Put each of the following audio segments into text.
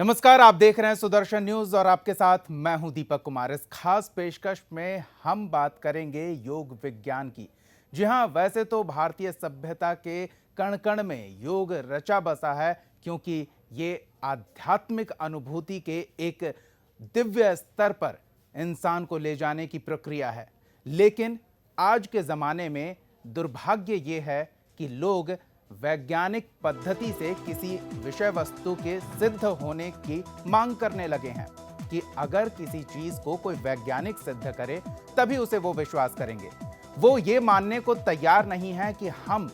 नमस्कार, आप देख रहे हैं सुदर्शन न्यूज और आपके साथ मैं हूं दीपक कुमार। इस खास पेशकश में हम बात करेंगे योग विज्ञान की। जी हां, वैसे तो भारतीय सभ्यता के कण कण में योग रचा बसा है, क्योंकि ये आध्यात्मिक अनुभूति के एक दिव्य स्तर पर इंसान को ले जाने की प्रक्रिया है। लेकिन आज के जमाने में दुर्भाग्य ये है कि लोग वैज्ञानिक पद्धति से किसी विषय वस्तु के सिद्ध होने की मांग करने लगे हैं कि अगर किसी चीज को कोई वैज्ञानिक सिद्ध करे तभी उसे वो विश्वास करेंगे। वो ये मानने को तैयार नहीं है कि हम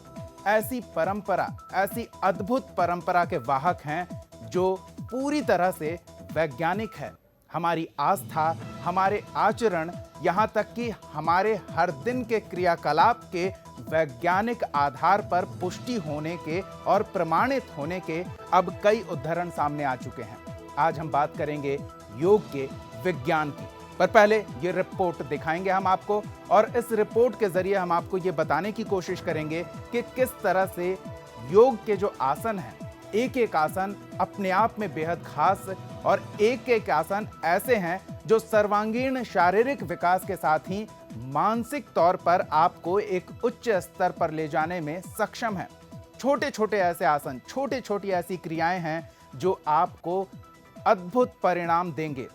ऐसी परंपरा, ऐसी अद्भुत परंपरा के वाहक हैं जो पूरी तरह से वैज्ञानिक है। हमारी आस्था, हमारे आचरण, यहाँ तक कि हमारे हर दिन के क्रियाकलाप के वैज्ञानिक आधार पर पुष्टि होने के और प्रमाणित होने के अब कई उदाहरण सामने आ चुके हैं। आज हम बात करेंगे योग के विज्ञान की, पर पहले ये रिपोर्ट दिखाएंगे हम आपको, और इस रिपोर्ट के जरिए हम आपको ये बताने की कोशिश करेंगे कि किस तरह से योग के जो आसन हैं, एक एक आसन अपने आप में बेहद खास और एक एक आसन ऐसे हैं जो सर्वांगीण शारीरिक विकास के साथ ही मानसिक तौर पर आपको एक उच्च स्तर पर ले जाने में सक्षम है। छोटे छोटे ऐसे आसन, छोटी छोटी ऐसी क्रियाएं हैं जो आपको अद्भुत परिणाम देंगे।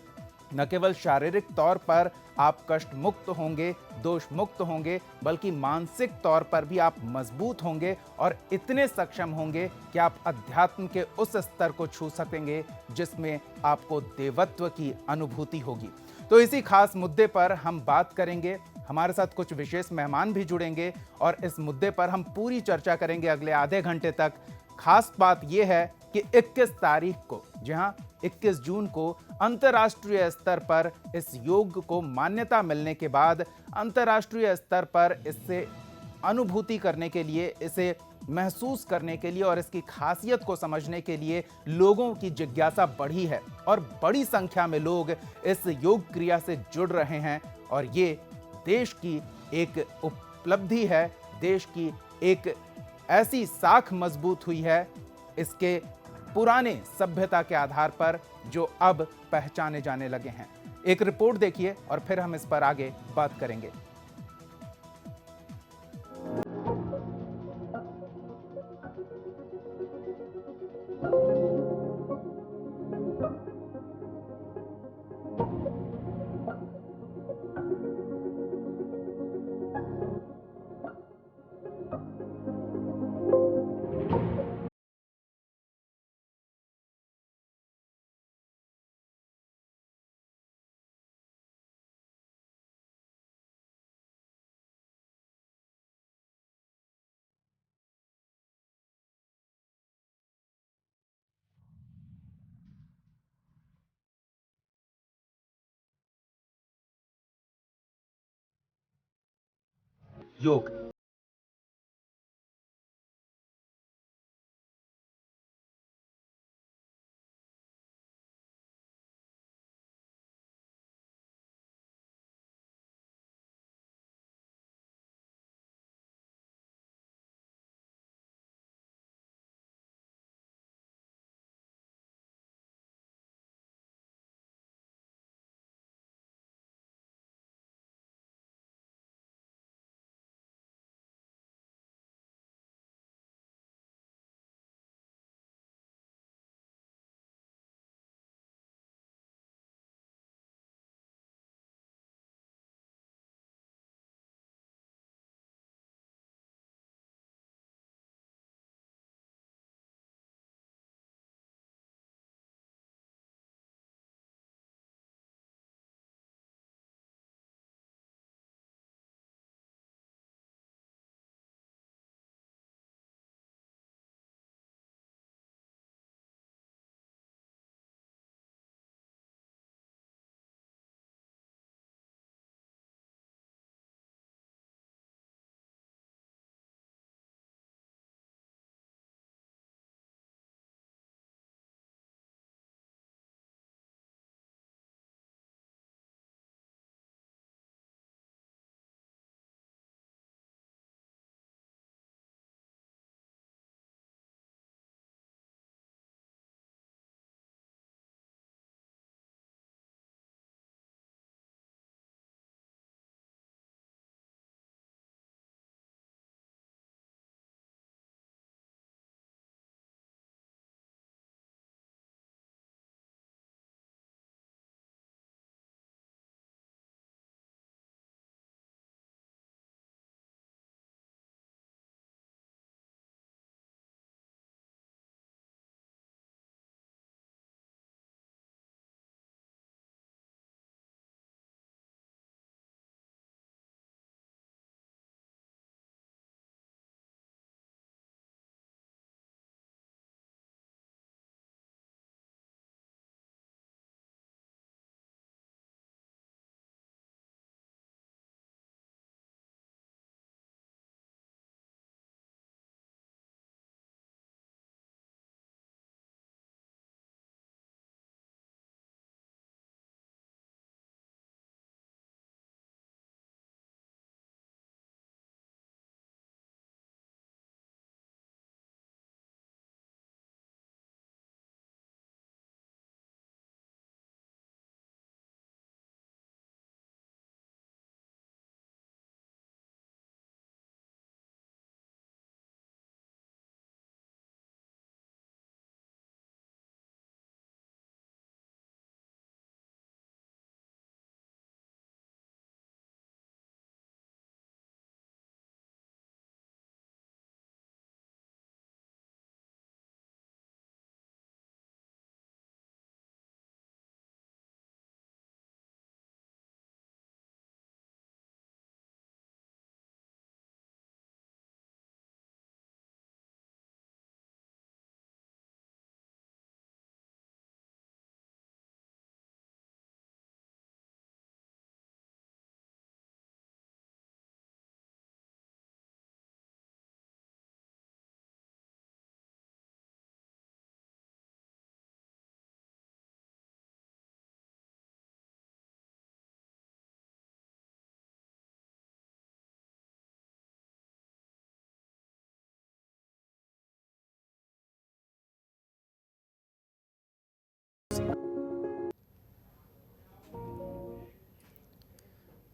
न केवल शारीरिक तौर पर आप कष्ट मुक्त होंगे, दोष मुक्त होंगे, बल्कि मानसिक तौर पर भी आप मजबूत होंगे और इतने सक्षम होंगे कि आप अध्यात्म के उस स्तर को छू सकेंगे जिसमें आपको देवत्व की अनुभूति होगी। तो इसी खास मुद्दे पर हम बात करेंगे। हमारे साथ कुछ विशेष मेहमान भी जुड़ेंगे और इस मुद्दे पर हम पूरी चर्चा करेंगे अगले आधे घंटे तक। खास बात यह है कि 21 तारीख को, जी हां, 21 जून को अंतर्राष्ट्रीय स्तर पर इस योग को मान्यता मिलने के बाद अंतर्राष्ट्रीय स्तर पर इससे अनुभूति करने के लिए, इसे महसूस करने के लिए और इसकी खासियत को समझने के लिए लोगों की जिज्ञासा बढ़ी है और बड़ी संख्या में लोग इस योग क्रिया से जुड़ रहे हैं। और ये देश की एक उपलब्धि है, देश की एक ऐसी साख मजबूत हुई है इसके पुराने सभ्यता के आधार पर जो अब पहचाने जाने लगे हैं। एक रिपोर्ट देखिए और फिर हम इस पर आगे बात करेंगे। योग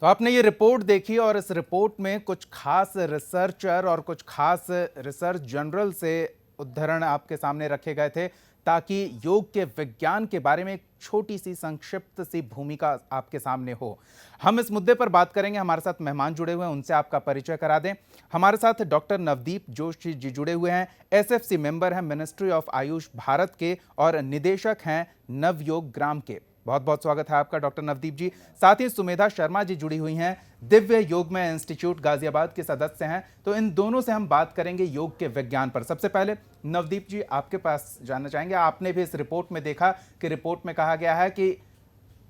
तो आपने ये रिपोर्ट देखी और इस रिपोर्ट में कुछ खास रिसर्चर और कुछ खास रिसर्च जर्नल से उद्धरण आपके सामने रखे गए थे ताकि योग के विज्ञान के बारे में एक छोटी सी संक्षिप्त सी भूमिका आपके सामने हो। हम इस मुद्दे पर बात करेंगे। हमारे साथ मेहमान जुड़े हुए हैं, उनसे आपका परिचय करा दें। हमारे साथ डॉक्टर नवदीप जोशी जी जुड़े हुए हैं, एसएफसी मेंबर हैं मिनिस्ट्री ऑफ आयुष भारत के और निदेशक हैं नवयोग ग्राम के। बहुत बहुत स्वागत है आपका डॉक्टर नवदीप जी। साथ ही सुमेधा शर्मा जी जुड़ी हुई हैं, दिव्य योगमय इंस्टीट्यूट गाजियाबाद के सदस्य हैं। तो इन दोनों से हम बात करेंगे योग के विज्ञान पर। सबसे पहले नवदीप जी आपके पास जानना चाहेंगे, आपने भी इस रिपोर्ट में देखा कि रिपोर्ट में कहा गया है कि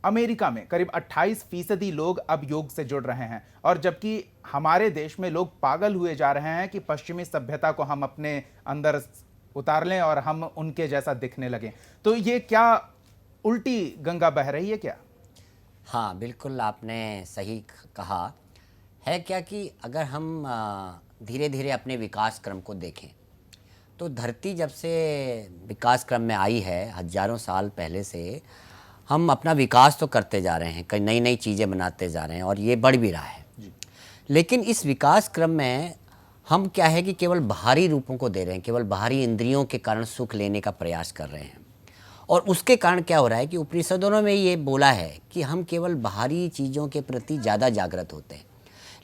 अमेरिका में करीब 28% लोग अब योग से जुड़ रहे हैं, और जबकि हमारे देश में लोग पागल हुए जा रहे हैं कि पश्चिमी सभ्यता को हम अपने अंदर उतार लें और हम उनके जैसा दिखने लगें। तो ये क्या उल्टी गंगा बह रही है क्या? हाँ, बिल्कुल आपने सही कहा है। क्या कि अगर हम धीरे धीरे अपने विकास क्रम को देखें तो धरती जब से विकास क्रम में आई है, हजारों साल पहले से हम अपना विकास तो करते जा रहे हैं, कई नई नई चीज़ें बनाते जा रहे हैं और ये बढ़ भी रहा है जी। लेकिन इस विकास क्रम में हम क्या है कि केवल बाहरी रूपों को दे रहे हैं, केवल बाहरी इंद्रियों के कारण सुख लेने का प्रयास कर रहे हैं। और उसके कारण क्या हो रहा है कि उपनिषदों में ये बोला है कि हम केवल बाहरी चीज़ों के प्रति ज़्यादा जागृत होते हैं,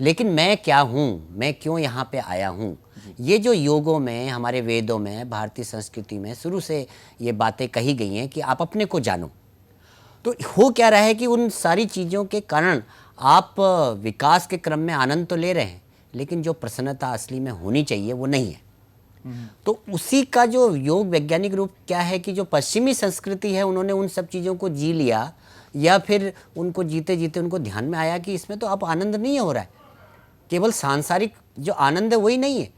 लेकिन मैं क्या हूँ, मैं क्यों यहाँ पे आया हूँ, ये जो योगों में, हमारे वेदों में, भारतीय संस्कृति में शुरू से ये बातें कही गई हैं कि आप अपने को जानो। तो हो क्या रहा है कि उन सारी चीज़ों के कारण आप विकास के क्रम में आनंद तो ले रहे हैं, लेकिन जो प्रसन्नता असली में होनी चाहिए वो नहीं है। तो उसी का जो योग वैज्ञानिक रूप क्या है कि जो पश्चिमी संस्कृति है उन्होंने उन सब चीज़ों को जी लिया, या फिर उनको जीते जीते उनको ध्यान में आया कि इसमें तो अब आनंद नहीं हो रहा है, केवल सांसारिक जो आनंद है वही नहीं है,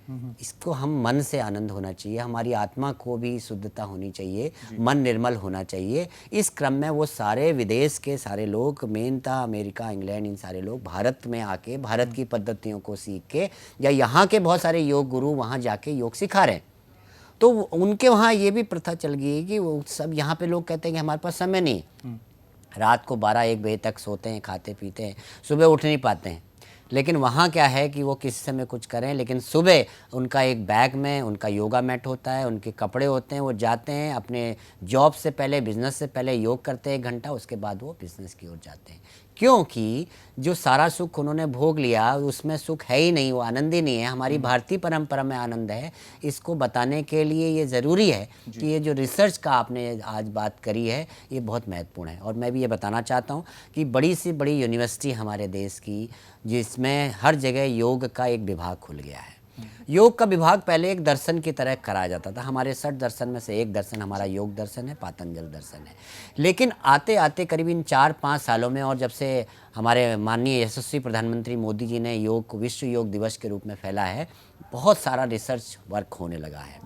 इसको हम मन से आनंद होना चाहिए, हमारी आत्मा को भी शुद्धता होनी चाहिए, मन निर्मल होना चाहिए। इस क्रम में वो सारे विदेश के सारे लोग, मेनता अमेरिका, इंग्लैंड, इन सारे लोग भारत में आके भारत की पद्धतियों को सीख के, या यहाँ के बहुत सारे योग गुरु वहाँ जाके योग सिखा रहे हैं। तो उनके वहाँ ये भी प्रथा चल गई है कि वो सब, यहाँ पे लोग कहते हैं कि हमारे पास समय नहीं, रात को 12-1 बजे तक सोते हैं, खाते पीते हैं, सुबह उठ नहीं पाते हैं। लेकिन वहाँ क्या है कि वो किसी समय कुछ करें, लेकिन सुबह उनका एक बैग में उनका योगा मैट होता है, उनके कपड़े होते हैं, वो जाते हैं अपने जॉब से पहले, बिजनेस से पहले योग करते हैं 1 घंटा, उसके बाद वो बिजनेस की ओर जाते हैं। क्योंकि जो सारा सुख उन्होंने भोग लिया उसमें सुख है ही नहीं, वो आनंद ही नहीं है। हमारी भारतीय परंपरा में आनंद है। इसको बताने के लिए ये ज़रूरी है कि ये जो रिसर्च का आपने आज बात करी है ये बहुत महत्वपूर्ण है। और मैं भी ये बताना चाहता हूँ कि बड़ी से बड़ी यूनिवर्सिटी हमारे देश की, जिसमें हर जगह योग का एक विभाग खुल गया है। योग का विभाग पहले एक दर्शन की तरह कराया जाता था। हमारे 60 दर्शन में से एक दर्शन हमारा योग दर्शन है, पातंजल दर्शन है। लेकिन आते आते करीब इन 4-5 सालों में, और जब से हमारे माननीय यशस्वी प्रधानमंत्री मोदी जी ने योग को विश्व योग दिवस के रूप में फैला है, बहुत सारा रिसर्च वर्क होने लगा है।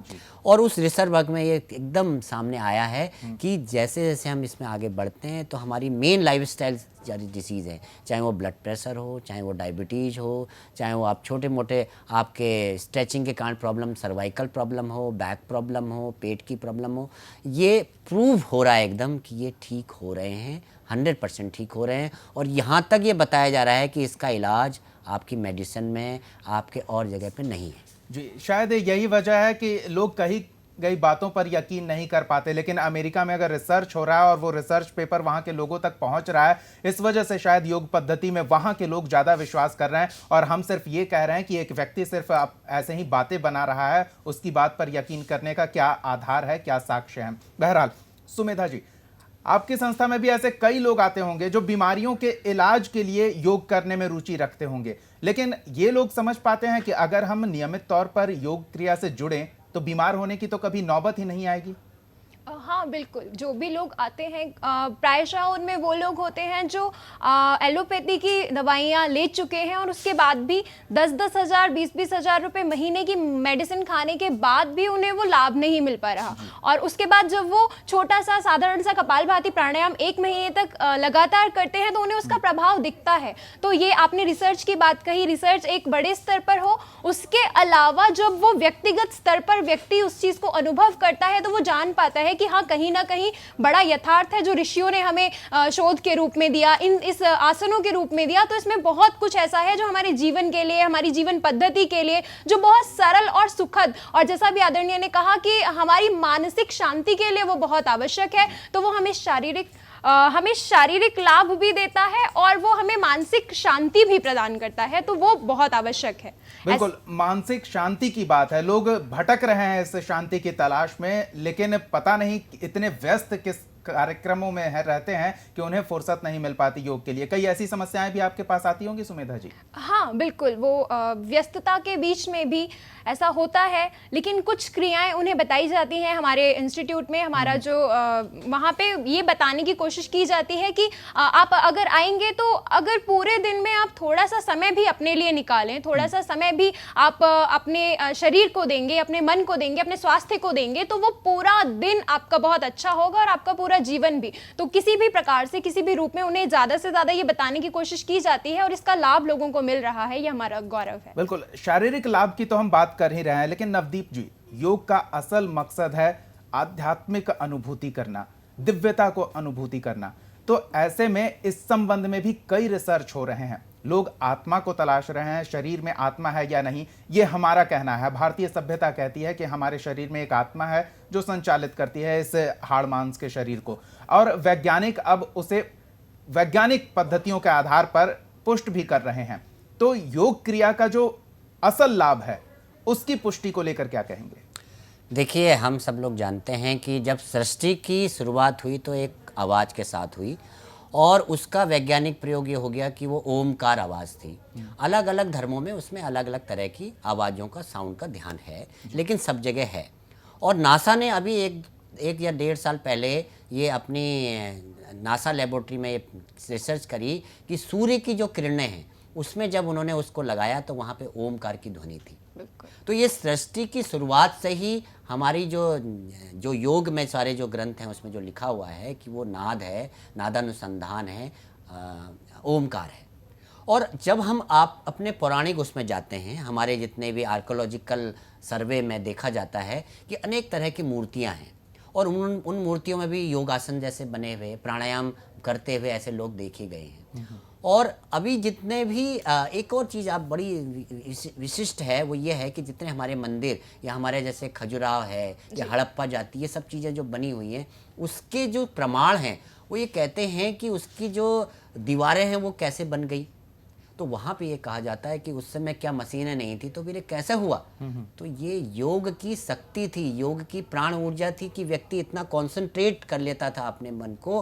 और उस रिसर्च वर्क में ये एकदम सामने आया है कि जैसे जैसे हम इसमें आगे बढ़ते हैं तो हमारी मेन लाइफस्टाइल डिसीज़ है, चाहे वो ब्लड प्रेशर हो, चाहे वो डायबिटीज़ हो, चाहे वो आप छोटे मोटे आपके स्ट्रेचिंग के कारण प्रॉब्लम, सर्वाइकल प्रॉब्लम हो, बैक प्रॉब्लम हो, पेट की प्रॉब्लम हो, ये प्रूव हो रहा है एकदम कि ये ठीक हो रहे हैं, 100% ठीक हो रहे हैं। और यहाँ तक ये बताया जा रहा है कि इसका इलाज आपकी मेडिसिन में, आपके और जगह पे नहीं है। जी, शायद यही वजह है कि लोग कही गई बातों पर यकीन नहीं कर पाते, लेकिन अमेरिका में अगर रिसर्च हो रहा है और वो रिसर्च पेपर वहां के लोगों तक पहुंच रहा है, इस वजह से शायद योग पद्धति में वहां के लोग ज्यादा विश्वास कर रहे हैं। और हम सिर्फ ये कह रहे हैं कि एक व्यक्ति सिर्फ ऐसे ही बातें बना रहा है, उसकी बात पर यकीन करने का क्या आधार है, क्या साक्ष्य है। बहरहाल सुमेधा जी, आपकी संस्था में भी ऐसे कई लोग आते होंगे जो बीमारियों के इलाज के लिए योग करने में रुचि रखते होंगे, लेकिन ये लोग समझ पाते हैं कि अगर हम नियमित तौर पर योग क्रिया से जुड़ें तो बीमार होने की तो कभी नौबत ही नहीं आएगी? हाँ बिल्कुल, जो भी लोग आते हैं प्रायशः उनमें वो लोग होते हैं जो एलोपैथी की दवाइयाँ ले चुके हैं और उसके बाद भी 10-10 हज़ार 20-20 हज़ार रुपये महीने की मेडिसिन खाने के बाद भी उन्हें वो लाभ नहीं मिल पा रहा। और उसके बाद जब वो छोटा सा साधारण सा कपालभाति प्राणायाम 1 महीने तक लगातार करते हैं तो उन्हें उसका प्रभाव दिखता है। तो ये आपने रिसर्च की बात कही, रिसर्च एक बड़े स्तर पर हो, उसके अलावा जब वो व्यक्तिगत स्तर पर व्यक्ति उस चीज़ को अनुभव करता है तो वो जान पाता है कि हाँ, कहीं ना कहीं बड़ा यथार्थ है जो ऋषियों ने हमें शोध के रूप में दिया, इस आसनों के रूप में दिया। तो इसमें बहुत कुछ ऐसा है जो हमारे जीवन के लिए, हमारी जीवन पद्धति के लिए जो बहुत सरल और सुखद, और जैसा भी आदरणीय ने कहा कि हमारी मानसिक शांति के लिए वो बहुत आवश्यक है। तो वो हमें शारीरिक लाभ भी देता है और वो हमें मानसिक शांति भी प्रदान करता है, तो वो बहुत आवश्यक है। बिल्कुल, मानसिक शांति की बात है। लोग भटक रहे हैं इस शांति की तलाश में, लेकिन पता नहीं इतने व्यस्त किस कार्यक्रमों में रहते हैं कि उन्हें फुर्सत नहीं मिल पाती योग के लिए। कई ऐसी समस्याएं भी आपके पास आती होंगी सुमेधा जी? हाँ बिल्कुल, वो व्यस्तता के बीच में भी ऐसा होता है, लेकिन कुछ क्रियाएं उन्हें बताई जाती हैं हमारे इंस्टीट्यूट में। हमारा जो वहाँ पे ये बताने की कोशिश की जाती है कि आप अगर आएंगे तो अगर पूरे दिन में आप थोड़ा सा समय भी अपने लिए निकालें, थोड़ा सा समय भी आप अपने शरीर को देंगे, अपने मन को देंगे, अपने स्वास्थ्य को देंगे, तो वो पूरा दिन आपका बहुत अच्छा होगा और आपका पूरा जीवन भी। तो किसी भी प्रकार से, किसी भी रूप में उन्हें ज्यादा से ज्यादा ये बताने की कोशिश की जाती है और इसका लाभ लोगों को मिल रहा है, ये हमारा गौरव है। बिल्कुल, शारीरिक लाभ की तो हम बात कर ही रहे हैं, लेकिन नवदीप जी, योग का असल मकसद है आध्यात्मिक अनुभूति करना, दिव्यता को अनुभूति करना। तो ऐसे में इस संबंध में भी कई रिसर्च हो रहे हैं। लोग आत्मा को तलाश रहे हैं, शरीर में आत्मा है या नहीं, ये हमारा कहना है। भारतीय सभ्यता कहती है कि हमारे शरीर में एक आत्मा है जो संचालित करती है इस हाड़ मांस के शरीर को, और वैज्ञानिक अब उसे वैज्ञानिक पद्धतियों के आधार पर पुष्ट भी कर रहे हैं। तो योग क्रिया का जो असल लाभ है उसकी पुष्टि को लेकर क्या कहेंगे? देखिए, हम सब लोग जानते हैं कि जब सृष्टि की शुरुआत हुई तो एक आवाज़ के साथ हुई, और उसका वैज्ञानिक प्रयोग ये हो गया कि वो ओमकार आवाज़ थी। अलग अलग धर्मों में उसमें अलग अलग तरह की आवाज़ों का, साउंड का ध्यान है, लेकिन सब जगह है। और नासा ने अभी एक या 1.5 साल पहले ये अपनी नासा लेबोरेटरी में रिसर्च करी कि सूर्य की जो किरणें हैं उसमें जब उन्होंने उसको लगाया तो वहाँ पे ओमकार की ध्वनि थी। तो ये सृष्टि की शुरुआत से ही हमारी जो योग में सारे जो ग्रंथ हैं उसमें जो लिखा हुआ है कि वो नाद है, नादानुसंधान है, ओमकार है। और जब आप अपने पौराणिक उसमें जाते हैं, हमारे जितने भी आर्कोलॉजिकल सर्वे में देखा जाता है कि अनेक तरह की मूर्तियां हैं, और उन मूर्तियों में भी योगासन जैसे बने हुए, प्राणायाम करते हुए ऐसे लोग देखे गए हैं। और अभी जितने भी एक और चीज़ आप बड़ी विशिष्ट है वो ये है कि जितने हमारे मंदिर या हमारे जैसे खजुराहो है या हड़प्पा जाति, ये सब चीज़ें जो बनी हुई हैं उसके जो प्रमाण हैं वो ये कहते हैं कि उसकी जो दीवारें हैं वो कैसे बन गई। तो वहाँ पे ये कहा जाता है कि उस समय क्या मशीनें नहीं थी तो फिर ये कैसे हुआ। तो ये योग की शक्ति थी, योग की प्राण ऊर्जा थी कि व्यक्ति इतना कॉन्सेंट्रेट कर लेता था अपने मन को,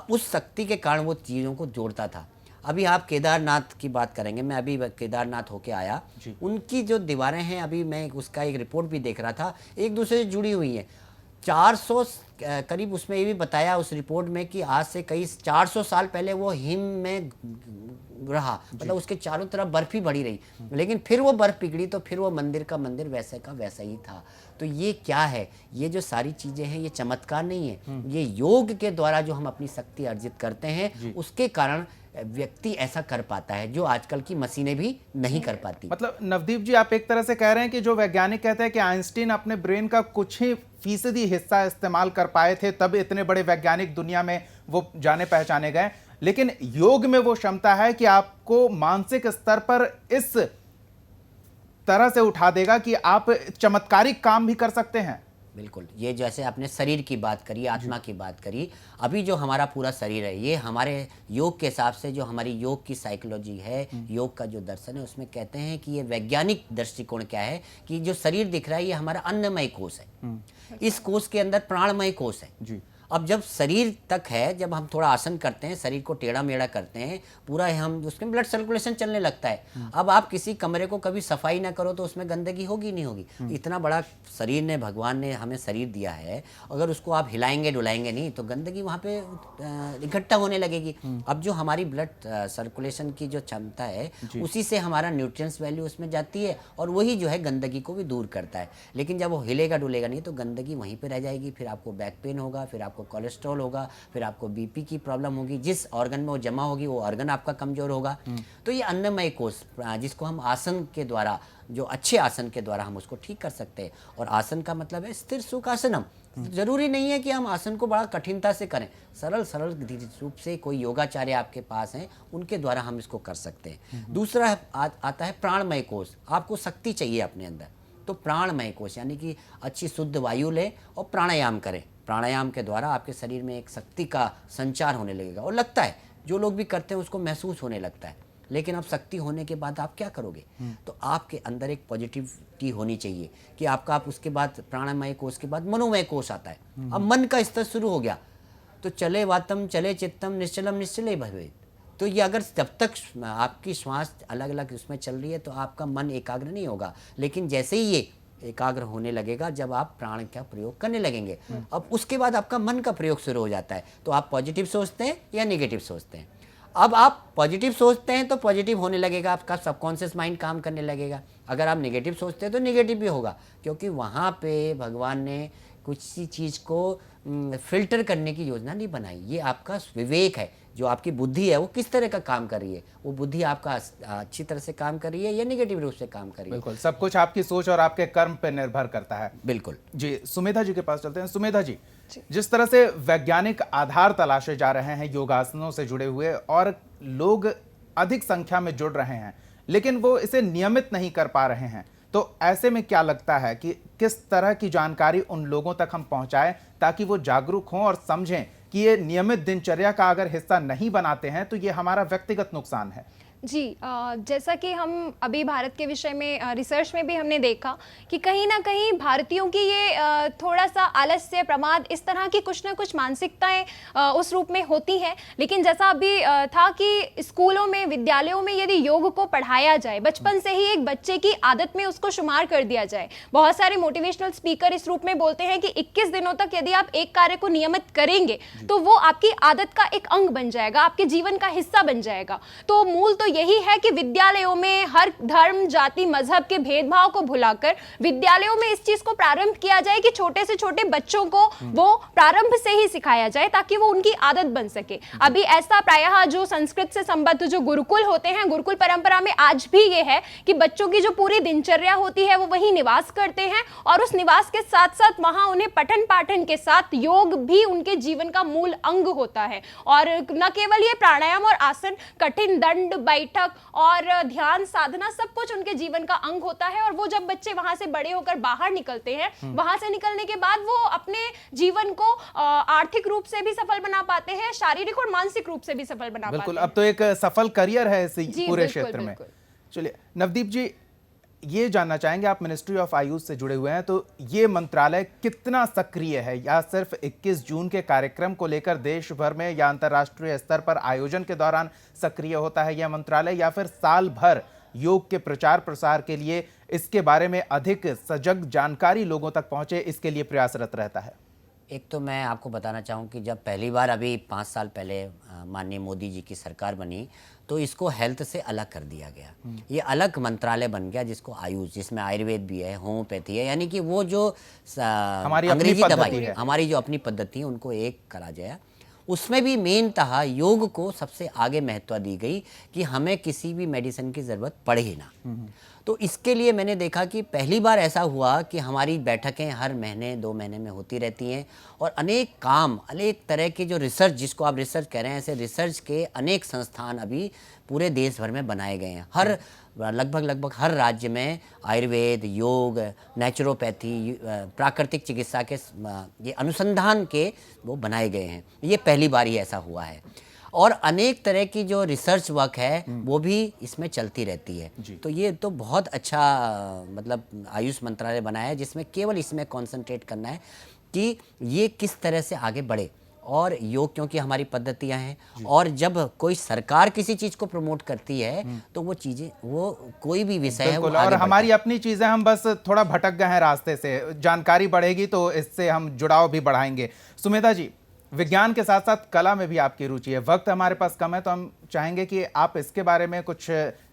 उस शक्ति के कारण वो चीज़ों को जोड़ता था। अभी आप केदारनाथ की बात करेंगे, मैं अभी केदारनाथ होके आया, उनकी जो दीवारें हैं, अभी मैं उसका एक रिपोर्ट भी देख रहा था, एक दूसरे से जुड़ी हुई हैं। 400 करीब उसमें ये भी बताया उस रिपोर्ट में कि आज से कई 400 साल पहले वो हिम में रहा, मतलब उसके चारों तरफ बर्फ ही बढ़ी रही, लेकिन फिर वो बर्फ पिघली तो फिर वो मंदिर का मंदिर वैसे का वैसा ही था। तो ये क्या है, ये जो सारी चीज़ें हैं ये चमत्कार नहीं है, ये योग के द्वारा जो हम अपनी शक्ति अर्जित करते हैं उसके कारण व्यक्ति ऐसा कर पाता है जो आजकल की मशीनें भी नहीं कर पाती। मतलब नवदीप जी, आप एक तरह से कह रहे हैं कि जो वैज्ञानिक कहते हैं कि आइंस्टीन अपने ब्रेन का कुछ ही फीसदी हिस्सा इस्तेमाल कर पाए थे, तब इतने बड़े वैज्ञानिक दुनिया में वो जाने पहचाने गए, लेकिन योग में वो क्षमता है कि आपको मानसिक स्तर पर इस तरह से उठा देगा कि आप चमत्कारिक काम भी कर सकते हैं। बिल्कुल, ये जैसे आपने शरीर की बात करी, आत्मा की बात करी, अभी जो हमारा पूरा शरीर है ये हमारे योग के हिसाब से, जो हमारी योग की साइकोलॉजी है, योग का जो दर्शन है उसमें कहते हैं कि ये वैज्ञानिक दृष्टिकोण क्या है कि जो शरीर दिख रहा है ये हमारा अन्नमय कोश है, इस कोश के अंदर प्राणमय कोश है जी। अब जब शरीर तक है, जब हम थोड़ा आसन करते हैं, शरीर को टेढ़ा मेढ़ा करते हैं, पूरा हम उसमें ब्लड सर्कुलेशन चलने लगता है। अब आप किसी कमरे को कभी सफाई ना करो तो उसमें गंदगी होगी नहीं होगी। इतना बड़ा शरीर ने, भगवान ने हमें शरीर दिया है, अगर उसको आप हिलाएंगे डुलाएंगे नहीं तो गंदगी वहाँ पे इकट्ठा होने लगेगी। अब जो हमारी ब्लड सर्कुलेशन की जो क्षमता है उसी से हमारा न्यूट्रिएंट्स वैल्यू उसमें जाती है और वही जो है गंदगी को भी दूर करता है। लेकिन जब वो हिलेगा डुलेगा नहीं तो गंदगी वहीं पर रह जाएगी, फिर आपको बैक पेन होगा, फिर आपको कोलेस्ट्रॉल होगा, फिर आपको बीपी की प्रॉब्लम होगी, जिस ऑर्गन में वो जमा होगी वो ऑर्गन आपका कमजोर होगा। तो ये अन्नमय कोश जिसको हम आसन के द्वारा, जो अच्छे आसन के द्वारा हम उसको ठीक कर सकते हैं। और आसन का मतलब है स्थिर सुखासनम, जरूरी नहीं है कि हम आसन को बड़ा कठिनता से करें, सरल सरल रूप से कोई योगाचार्य आपके पास हैं उनके द्वारा हम इसको कर सकते हैं। दूसरा आता है प्राणमय कोश। आपको शक्ति चाहिए अपने अंदर, तो प्राणमय कोश यानी कि अच्छी शुद्ध वायु लें और प्राणायाम करें। प्राणायाम के द्वारा आपके शरीर में एक शक्ति का संचार होने लगेगा, और लगता है जो लोग भी करते हैं उसको महसूस होने लगता है। लेकिन अब शक्ति होने के बाद आप क्या करोगे? तो आपके अंदर एक पॉजिटिविटी होनी चाहिए कि आप उसके बाद प्राणमय कोश के बाद मनोमय कोश आता है। अब मन का स्तर शुरू हो गया, तो चले वातम चले चित्तम निश्चलम निश्चले भवेत्। तो ये अगर जब तक आपकी श्वास अलग अलग उसमें चल रही है तो आपका मन एकाग्र नहीं होगा। लेकिन जैसे ही ये एकाग्र होने लगेगा जब आप प्राण का प्रयोग करने लगेंगे, अब उसके बाद आपका मन का प्रयोग शुरू हो जाता है। तो आप पॉजिटिव सोचते हैं या नेगेटिव सोचते हैं? अब आप पॉजिटिव सोचते हैं तो पॉजिटिव होने लगेगा, आपका सबकॉन्शियस माइंड काम करने लगेगा। अगर आप नेगेटिव सोचते हैं तो नेगेटिव भी होगा, क्योंकि वहाँ पे भगवान ने कुछ सी चीज़ को फिल्टर करने की योजना नहीं बनाई। ये आपका विवेक है, जो आपकी बुद्धि है वो किस तरह का काम कर रही है। वो बुद्धि आपका अच्छी तरह से काम कर रही है या नेगेटिव रूप से काम कर रही है। बिल्कुल, सब कुछ आपकी सोच और आपके कर्म पर निर्भर करता है। बिल्कुल जी, सुमेधा जी के पास चलते हैं। सुमेधा जी, जिस तरह से वैज्ञानिक आधार तलाशे जा रहे हैं योगासनों से जुड़े हुए, और लोग अधिक संख्या में जुड़ रहे हैं, लेकिन वो इसे नियमित नहीं कर पा रहे हैं, तो ऐसे में क्या लगता है कि किस तरह की जानकारी उन लोगों तक हम पहुंचाएं ताकि वो जागरूक हों और समझें कि ये नियमित दिनचर्या का अगर हिस्सा नहीं बनाते हैं तो ये हमारा व्यक्तिगत नुकसान है? जी, जैसा कि हम अभी भारत के विषय में रिसर्च में भी हमने देखा कि कहीं ना कहीं भारतीयों की ये थोड़ा सा आलस्य, प्रमाद, इस तरह की कुछ ना कुछ मानसिकताएं उस रूप में होती हैं। लेकिन जैसा अभी था कि स्कूलों में, विद्यालयों में यदि योग को पढ़ाया जाए, बचपन से ही एक बच्चे की आदत में उसको शुमार कर दिया जाए। बहुत सारे मोटिवेशनल स्पीकर इस रूप में बोलते हैं कि 21 दिनों तक यदि आप एक कार्य को नियमित करेंगे तो वो आपकी आदत का एक अंग बन जाएगा, आपके जीवन का हिस्सा बन जाएगा। तो मूल तो यही है कि विद्यालयों में हर धर्म, जाति, मजहब के भेदभाव को भुलाकर विद्यालयों में इस चीज को प्रारंभ किया जाए कि छोटे से छोटे बच्चों को वो प्रारंभ से ही सिखाया जाए ताकि वो उनकी आदत बन सके। अभी ऐसा प्रायः जो संस्कृत से संबद्ध जो गुरुकुल होते हैं, गुरुकुल परंपरा में आज भी ये है कि बच्चों की जो पूरी दिनचर्या होती है वो वहीं निवास करते हैं, और उस निवास के साथ साथ वहां उन्हें पठन पाठन के साथ योग भी उनके जीवन का मूल अंग होता है। और न केवल ये प्राणायाम और आसन, कठिन दंड बैठक और ध्यान साधना सब कुछ उनके जीवन का अंग होता है। और वो जब बच्चे वहां से बड़े होकर बाहर निकलते हैं, वहां से निकलने के बाद वो अपने जीवन को आर्थिक रूप से भी सफल बना पाते हैं, शारीरिक और मानसिक रूप से भी सफल बना पाते हैं। बिल्कुल, अब तो एक सफल करियर है इस पूरे बिल्कुल, क्षेत्र में। बिल्कुल। चलिए नवदीप जी, ये जानना चाहेंगे, आप मिनिस्ट्री ऑफ आयुष से जुड़े हुए हैं, तो ये मंत्रालय कितना सक्रिय है? या सिर्फ 21 जून के कार्यक्रम को लेकर देश भर में या अंतर्राष्ट्रीय स्तर पर आयोजन के दौरान सक्रिय होता है यह मंत्रालय, या फिर साल भर योग के प्रचार प्रसार के लिए, इसके बारे में अधिक सजग जानकारी लोगों तक पहुंचे, इसके लिए प्रयासरत रहता है? एक तो मैं आपको बताना चाहूँ कि जब पहली बार अभी 5 साल पहले माननीय मोदी जी की सरकार बनी तो इसको हेल्थ से अलग कर दिया गया। ये अलग मंत्रालय बन गया जिसको आयुष, जिसमें आयुर्वेद भी है, होम्योपैथी है, यानी कि वो जो हमारी अंग्रेजी अपनी दवाई पद्धति है, हमारी जो अपनी पद्धति है उनको एक करा जाए। उसमें भी मेन तहा योग को सबसे आगे महत्व दी गई कि हमें किसी भी मेडिसिन की ज़रूरत पड़े ही ना। तो इसके लिए मैंने देखा कि पहली बार ऐसा हुआ कि हमारी बैठकें हर महीने 2 महीने में होती रहती हैं, और अनेक काम, अनेक तरह के जो रिसर्च, जिसको आप रिसर्च कह रहे हैं, ऐसे रिसर्च के अनेक संस्थान अभी पूरे देश भर में बनाए गए हैं। हर लगभग हर राज्य में आयुर्वेद, योग, नेचुरोपैथी, प्राकृतिक चिकित्सा के ये अनुसंधान के वो बनाए गए हैं। ये पहली बार ही ऐसा हुआ है। और अनेक तरह की जो रिसर्च वर्क है वो भी इसमें चलती रहती है। तो ये तो बहुत अच्छा मतलब आयुष मंत्रालय बनाया है, जिसमें केवल इसमें कंसंट्रेट करना है कि ये किस तरह से आगे बढ़े। और योग क्योंकि हमारी पद्धतियां हैं, और जब कोई सरकार किसी चीज़ को प्रमोट करती है तो वो चीज़ें, वो कोई भी विषय है वो बिल्कुल, आगे और बढ़ता हमारी है। अपनी चीजें, हम बस थोड़ा भटक गए हैं रास्ते से। जानकारी बढ़ेगी तो इससे हम जुड़ाव भी बढ़ाएंगे। सुमेधा जी, विज्ञान के साथ साथ कला में भी आपकी रुचि है। वक्त हमारे पास कम है तो हम चाहेंगे कि आप इसके बारे में कुछ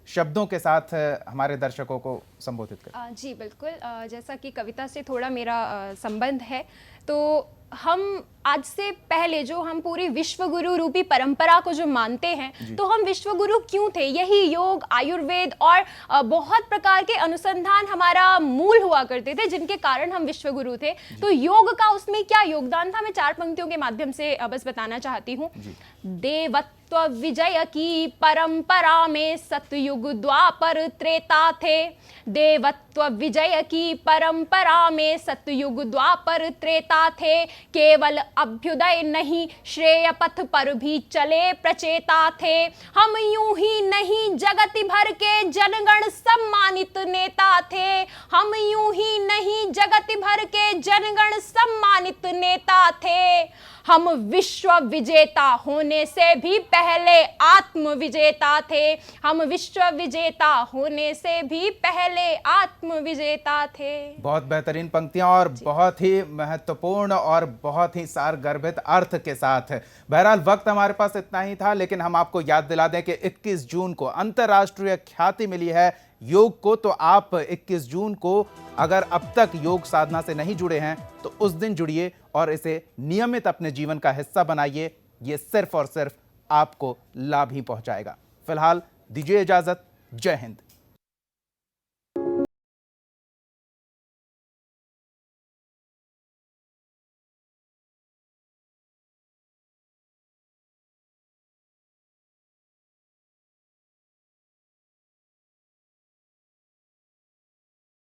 शब्दों के साथ हमारे दर्शकों को संबोधित करें। जी बिल्कुल, जैसा कि कविता से थोड़ा मेरा संबंध है, तो हम आज से पहले जो हम पूरी विश्व गुरु रूपी परंपरा को जो मानते हैं, तो हम विश्व गुरु क्यों थे? यही योग, आयुर्वेद और बहुत प्रकार के अनुसंधान हमारा मूल हुआ करते थे, जिनके कारण हम विश्व गुरु थे। तो योग का उसमें क्या योगदान था, मैं 4 पंक्तियों के माध्यम से बस बताना चाहती हूँ। देवत्व विजय की परंपरा में सतयुग द्वापर त्रेता थे। देवत्व विजय की परंपरा में सतयुग द्वापर त्रेता थे। केवल अभ्युदय नहीं, श्रेय पथ पर भी चले प्रचेता थे। हम यूं ही नहीं, जगत भर के जनगण सम्मानित नेता थे। हम यूं ही नहीं, जगत भर के जनगण सम्मानित नेता थे। हम विश्व विजेता होने से भी पहले आत्म विजेता थे। हम विश्व विजेता होने से भी पहले आत्म विजेता थे। बहुत बेहतरीन पंक्तियां और बहुत ही महत्वपूर्ण और बहुत ही सारगर्भित अर्थ के साथ। बहरहाल वक्त हमारे पास इतना ही था, लेकिन हम आपको याद दिला दें कि 21 जून को अंतर्राष्ट्रीय ख्याति मिली है योग को। तो आप 21 जून को अगर अब तक योग साधना से नहीं जुड़े हैं तो उस दिन जुड़िए और इसे नियमित अपने जीवन का हिस्सा बनाइए। ये सिर्फ और सिर्फ आपको लाभ ही पहुंचाएगा। फिलहाल दीजिए इजाजत। जय हिंद।